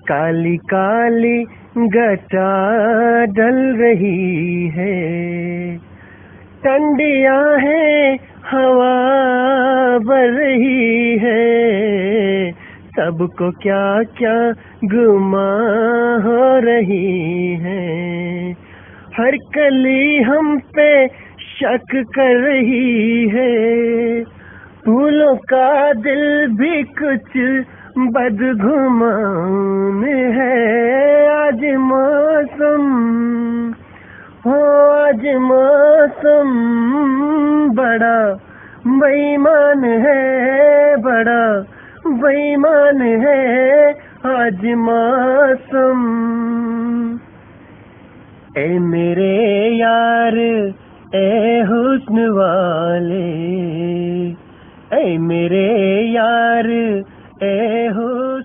काली काली घटा डल रही है, ठंडियां है हवा बह रही है, सबको क्या क्या गुमा हो रही है। हर कली हम पे शक कर रही है, फूलों का दिल भी कुछ बदगुमान है। आज मौसम हो, आज मौसम बड़ा बेईमान है, बड़ा बेईमान है आज मौसम। ए मेरे यार ए हुस्न वाले, ए मेरे यार ए हुस्न